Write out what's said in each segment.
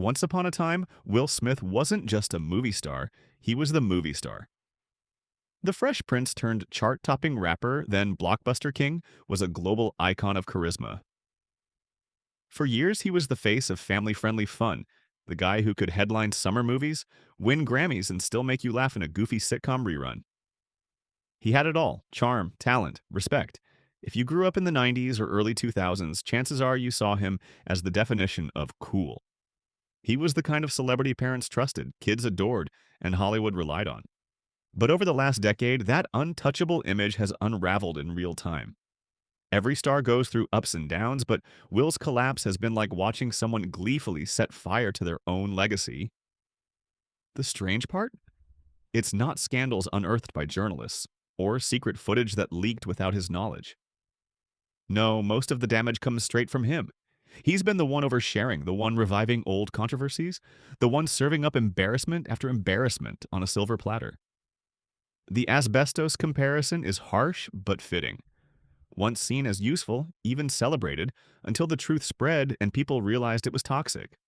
Once upon a time, Will Smith wasn't just a movie star, he was the movie star. The Fresh Prince turned chart-topping rapper, then blockbuster king, was a global icon of charisma. For years, he was the face of family-friendly fun, the guy who could headline summer movies, win Grammys, and still make you laugh in a goofy sitcom rerun. He had it all: charm, talent, respect. If you grew up in the 90s or early 2000s, chances are you saw him as the definition of cool. He was the kind of celebrity parents trusted, kids adored, and Hollywood relied on. But over the last decade, that untouchable image has unraveled in real time. Every star goes through ups and downs, but Will's collapse has been like watching someone gleefully set fire to their own legacy. The strange part? It's not scandals unearthed by journalists, or secret footage that leaked without his knowledge. No, most of the damage comes straight from him. He's been the one oversharing, the one reviving old controversies, the one serving up embarrassment after embarrassment on a silver platter. The asbestos comparison is harsh but fitting. Once seen as useful, even celebrated, until the truth spread and people realized it was toxic.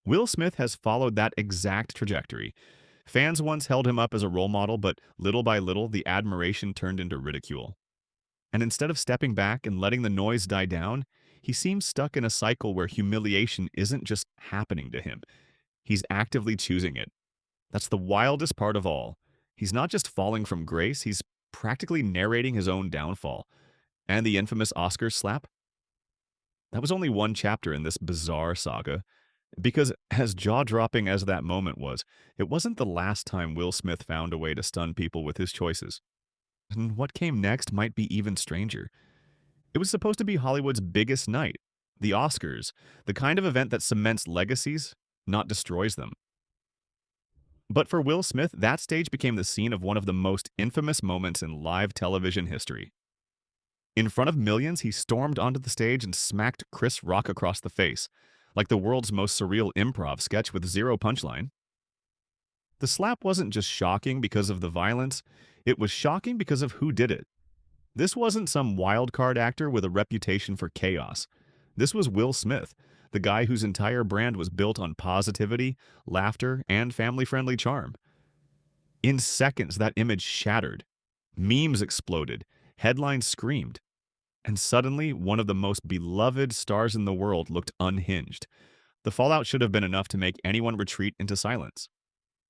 Will Smith has followed that exact trajectory. Fans once held him up as a role model, but little by little, the admiration turned into ridicule. And instead of stepping back and letting the noise die down, he seems stuck in a cycle where humiliation isn't just happening to him. He's actively choosing it. That's the wildest part of all. He's not just falling from grace, he's practically narrating his own downfall. And the infamous Oscars slap? That was only one chapter in this bizarre saga. Because, as jaw-dropping as that moment was, it wasn't the last time Will Smith found a way to stun people with his choices. And what came next might be even stranger. It was supposed to be Hollywood's biggest night, the Oscars, the kind of event that cements legacies, not destroys them. But for Will Smith, that stage became the scene of one of the most infamous moments in live television history. In front of millions, he stormed onto the stage and smacked Chris Rock across the face, like the world's most surreal improv sketch with zero punchline. The slap wasn't just shocking because of the violence, it was shocking because of who did it. This wasn't some wild card actor with a reputation for chaos. This was Will Smith, the guy whose entire brand was built on positivity, laughter, and family-friendly charm. In seconds, that image shattered. Memes exploded. Headlines screamed. And suddenly, one of the most beloved stars in the world looked unhinged. The fallout should have been enough to make anyone retreat into silence.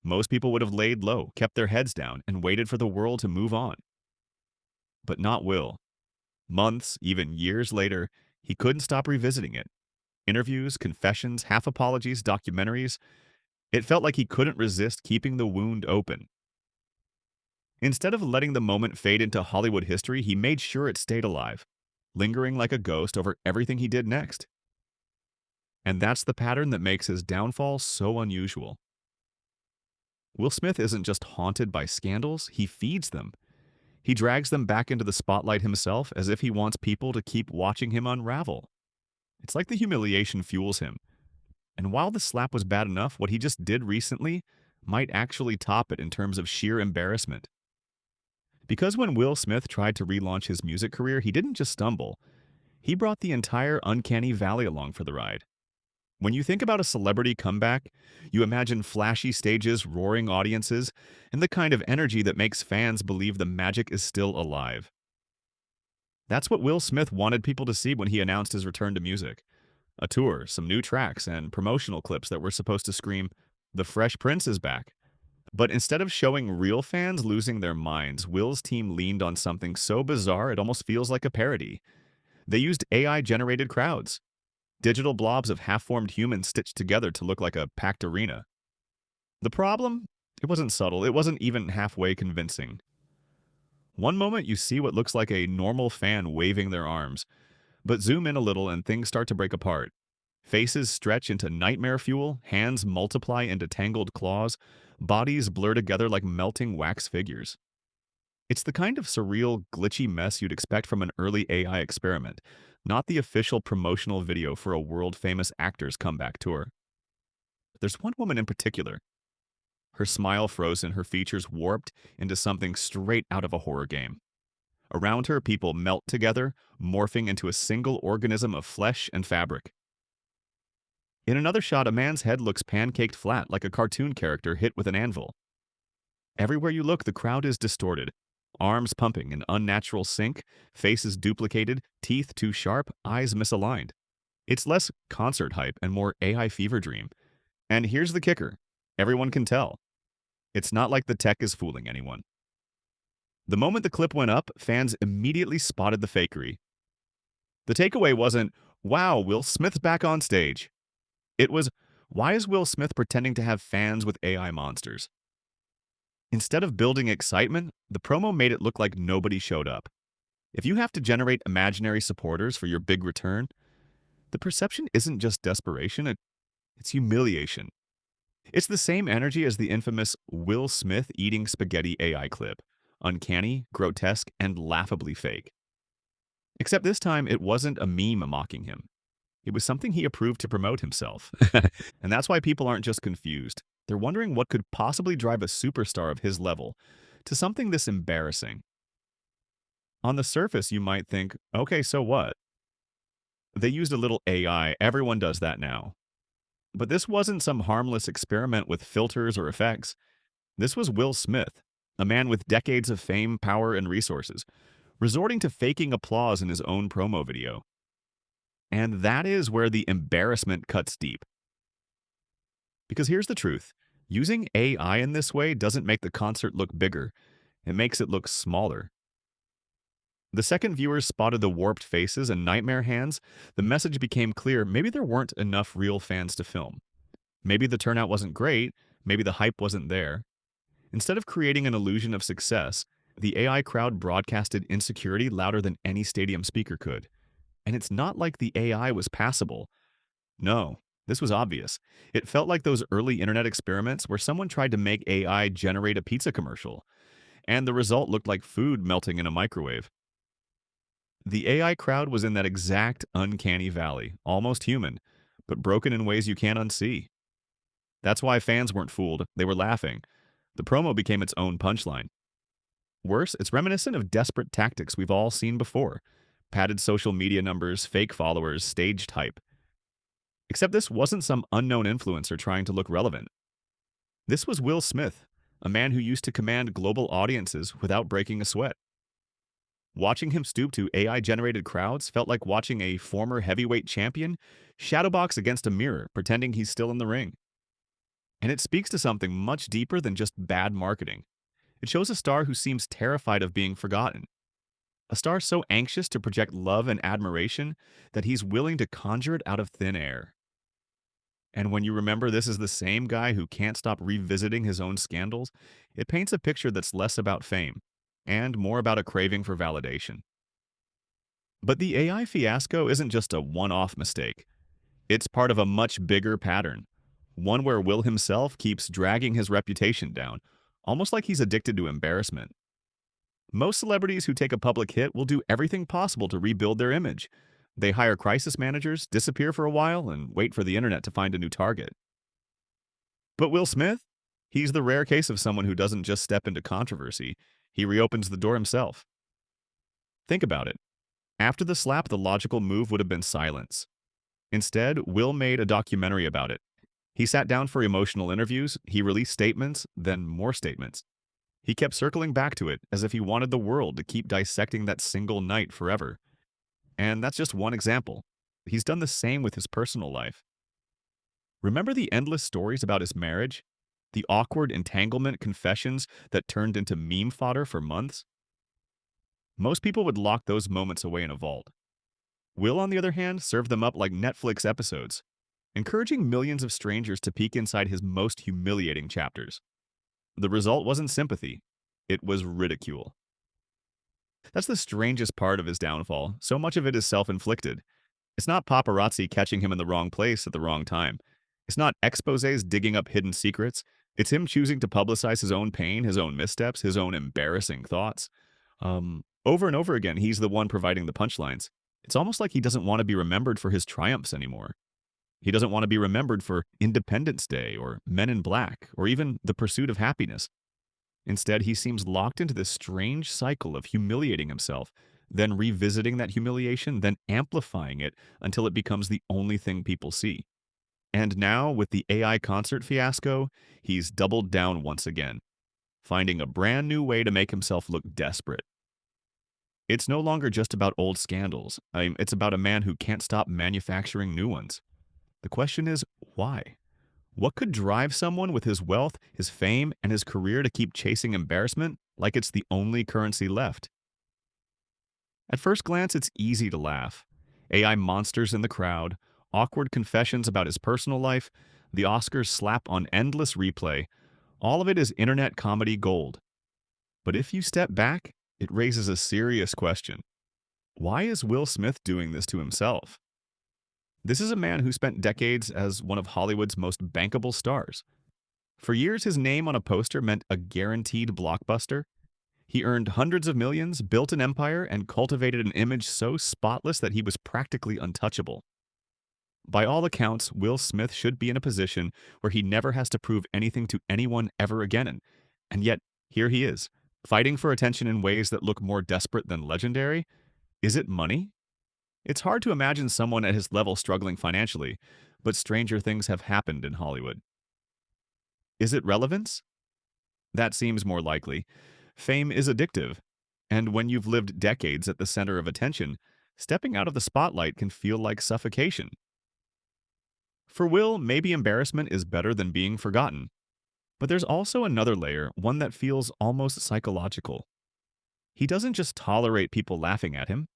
Most people would have laid low, kept their heads down, and waited for the world to move on. But not Will. Months, even years later, he couldn't stop revisiting it. Interviews, confessions, half-apologies, documentaries. It felt like he couldn't resist keeping the wound open. Instead of letting the moment fade into Hollywood history, he made sure it stayed alive, lingering like a ghost over everything he did next. And that's the pattern that makes his downfall so unusual. Will Smith isn't just haunted by scandals, he feeds them. He drags them back into the spotlight himself as if he wants people to keep watching him unravel. It's like the humiliation fuels him. And while the slap was bad enough, what he just did recently might actually top it in terms of sheer embarrassment. Because when Will Smith tried to relaunch his music career, he didn't just stumble. He brought the entire Uncanny Valley along for the ride. When you think about a celebrity comeback, you imagine flashy stages, roaring audiences, and the kind of energy that makes fans believe the magic is still alive. That's what Will Smith wanted people to see when he announced his return to music. A tour, some new tracks, and promotional clips that were supposed to scream, "The Fresh Prince is back." But instead of showing real fans losing their minds, Will's team leaned on something so bizarre it almost feels like a parody. They used AI-generated crowds. Digital blobs of half-formed humans stitched together to look like a packed arena. The problem? It wasn't subtle, it wasn't even halfway convincing. One moment you see what looks like a normal fan waving their arms, but zoom in a little and things start to break apart. Faces stretch into nightmare fuel, hands multiply into tangled claws, bodies blur together like melting wax figures. It's the kind of surreal, glitchy mess you'd expect from an early AI experiment, not the official promotional video for a world-famous actor's comeback tour. There's one woman in particular. Her smile frozen, her features warped into something straight out of a horror game. Around her, people melt together, morphing into a single organism of flesh and fabric. In another shot, a man's head looks pancaked flat like a cartoon character hit with an anvil. Everywhere you look, the crowd is distorted. Arms pumping in unnatural sync, faces duplicated, teeth too sharp, eyes misaligned. It's less concert hype and more AI fever dream. And here's the kicker. Everyone can tell. It's not like the tech is fooling anyone. The moment the clip went up, fans immediately spotted the fakery. The takeaway wasn't, wow, Will Smith's back on stage. It was, why is Will Smith pretending to have fans with AI monsters? Instead of building excitement, the promo made it look like nobody showed up. If you have to generate imaginary supporters for your big return, the perception isn't just desperation, it's humiliation. It's the same energy as the infamous Will Smith eating spaghetti AI clip. Uncanny, grotesque, and laughably fake. Except this time, it wasn't a meme mocking him. It was something he approved to promote himself. And that's why people aren't just confused. They're wondering what could possibly drive a superstar of his level to something this embarrassing. On the surface, you might think, okay, so what? They used a little AI, everyone does that now. But this wasn't some harmless experiment with filters or effects. This was Will Smith, a man with decades of fame, power, and resources, resorting to faking applause in his own promo video. And that is where the embarrassment cuts deep. Because here's the truth. Using AI in this way doesn't make the concert look bigger. It makes it look smaller. The second viewers spotted the warped faces and nightmare hands, the message became clear maybe there weren't enough real fans to film. Maybe the turnout wasn't great, maybe the hype wasn't there. Instead of creating an illusion of success, the AI crowd broadcasted insecurity louder than any stadium speaker could. And it's not like the AI was passable. No, this was obvious. It felt like those early internet experiments where someone tried to make AI generate a pizza commercial, and the result looked like food melting in a microwave. The AI crowd was in that exact uncanny valley, almost human, but broken in ways you can't unsee. That's why fans weren't fooled, they were laughing. The promo became its own punchline. Worse, it's reminiscent of desperate tactics we've all seen before. Padded social media numbers, fake followers, staged hype. Except this wasn't some unknown influencer trying to look relevant. This was Will Smith, a man who used to command global audiences without breaking a sweat. Watching him stoop to AI-generated crowds felt like watching a former heavyweight champion shadowbox against a mirror, pretending he's still in the ring. And it speaks to something much deeper than just bad marketing. It shows a star who seems terrified of being forgotten. A star so anxious to project love and admiration that he's willing to conjure it out of thin air. And when you remember this is the same guy who can't stop revisiting his own scandals, it paints a picture that's less about fame and more about a craving for validation. But the AI fiasco isn't just a one-off mistake. It's part of a much bigger pattern, one where Will himself keeps dragging his reputation down, almost like he's addicted to embarrassment. Most celebrities who take a public hit will do everything possible to rebuild their image. They hire crisis managers, disappear for a while, and wait for the internet to find a new target. But Will Smith? He's the rare case of someone who doesn't just step into controversy, he reopens the door himself. Think about it. After the slap, the logical move would have been silence. Instead, Will made a documentary about it. He sat down for emotional interviews, he released statements, then more statements. He kept circling back to it as if he wanted the world to keep dissecting that single night forever. And that's just one example. He's done the same with his personal life. Remember the endless stories about his marriage? The awkward entanglement confessions that turned into meme fodder for months? Most people would lock those moments away in a vault. Will, on the other hand, served them up like Netflix episodes, encouraging millions of strangers to peek inside his most humiliating chapters. The result wasn't sympathy, it was ridicule. That's the strangest part of his downfall. So much of it is self-inflicted. It's not paparazzi catching him in the wrong place at the wrong time. It's not exposés digging up hidden secrets. It's him choosing to publicize his own pain, his own missteps, his own embarrassing thoughts. Over and over again, he's the one providing the punchlines. It's almost like he doesn't want to be remembered for his triumphs anymore. He doesn't want to be remembered for Independence Day or Men in Black or even The Pursuit of Happiness. Instead, he seems locked into this strange cycle of humiliating himself, then revisiting that humiliation, then amplifying it until it becomes the only thing people see. And now, with the AI concert fiasco, he's doubled down once again, finding a brand new way to make himself look desperate. It's no longer just about old scandals. It's about a man who can't stop manufacturing new ones. The question is, why? What could drive someone with his wealth, his fame, and his career to keep chasing embarrassment like it's the only currency left? At first glance, it's easy to laugh. AI monsters in the crowd, awkward confessions about his personal life, the Oscars slap on endless replay. All of it is internet comedy gold. But if you step back, it raises a serious question. Why is Will Smith doing this to himself? This is a man who spent decades as one of Hollywood's most bankable stars. For years, his name on a poster meant a guaranteed blockbuster. He earned hundreds of millions, built an empire, and cultivated an image so spotless that he was practically untouchable. By all accounts, Will Smith should be in a position where he never has to prove anything to anyone ever again. And yet, here he is, fighting for attention in ways that look more desperate than legendary. Is it money? It's hard to imagine someone at his level struggling financially, but stranger things have happened in Hollywood. Is it relevance? That seems more likely. Fame is addictive, and when you've lived decades at the center of attention, stepping out of the spotlight can feel like suffocation. For Will, maybe embarrassment is better than being forgotten. But there's also another layer, one that feels almost psychological. He doesn't just tolerate people laughing at him,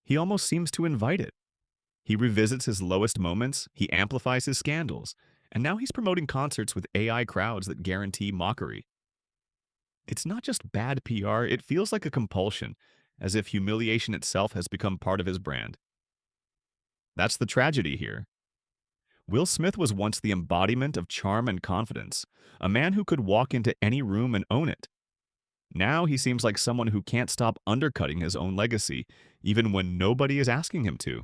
he almost seems to invite it. He revisits his lowest moments, he amplifies his scandals, and now he's promoting concerts with AI crowds that guarantee mockery. It's not just bad PR, it feels like a compulsion, as if humiliation itself has become part of his brand. That's the tragedy here. Will Smith was once the embodiment of charm and confidence, a man who could walk into any room and own it. Now he seems like someone who can't stop undercutting his own legacy, even when nobody is asking him to.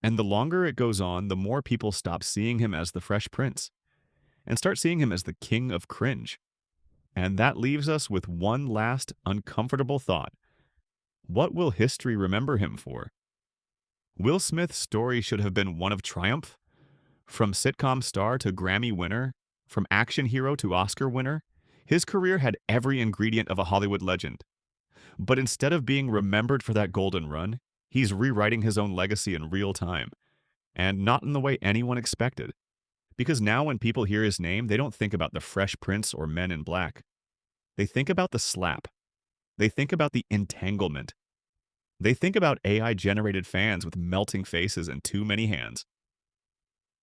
And the longer it goes on, the more people stop seeing him as the Fresh Prince and start seeing him as the king of cringe. And that leaves us with one last uncomfortable thought. What will history remember him for? Will Smith's story should have been one of triumph. From sitcom star to Grammy winner, from action hero to Oscar winner, his career had every ingredient of a Hollywood legend. But instead of being remembered for that golden run, he's rewriting his own legacy in real time. And not in the way anyone expected. Because now when people hear his name, they don't think about the Fresh Prince or Men in Black. They think about the slap. They think about the entanglement. They think about AI-generated fans with melting faces and too many hands.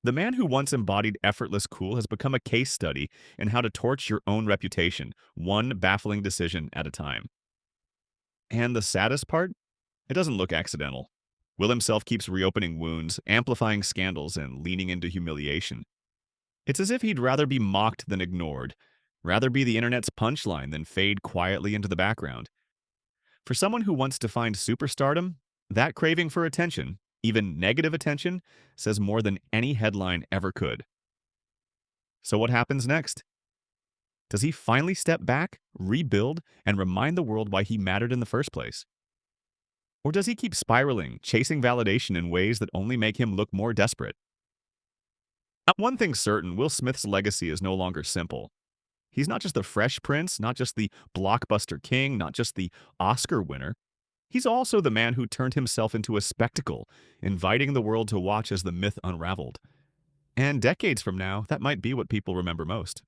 The man who once embodied effortless cool has become a case study in how to torch your own reputation, one baffling decision at a time. And the saddest part? It doesn't look accidental. Will himself keeps reopening wounds, amplifying scandals, and leaning into humiliation. It's as if he'd rather be mocked than ignored, rather be the internet's punchline than fade quietly into the background. For someone who once defined superstardom, that craving for attention, even negative attention, says more than any headline ever could. So what happens next? Does he finally step back, rebuild, and remind the world why he mattered in the first place? Or does he keep spiraling, chasing validation in ways that only make him look more desperate? One thing's certain, Will Smith's legacy is no longer simple. He's not just the Fresh Prince, not just the blockbuster king, not just the Oscar winner. He's also the man who turned himself into a spectacle, inviting the world to watch as the myth unraveled. And decades from now, that might be what people remember most.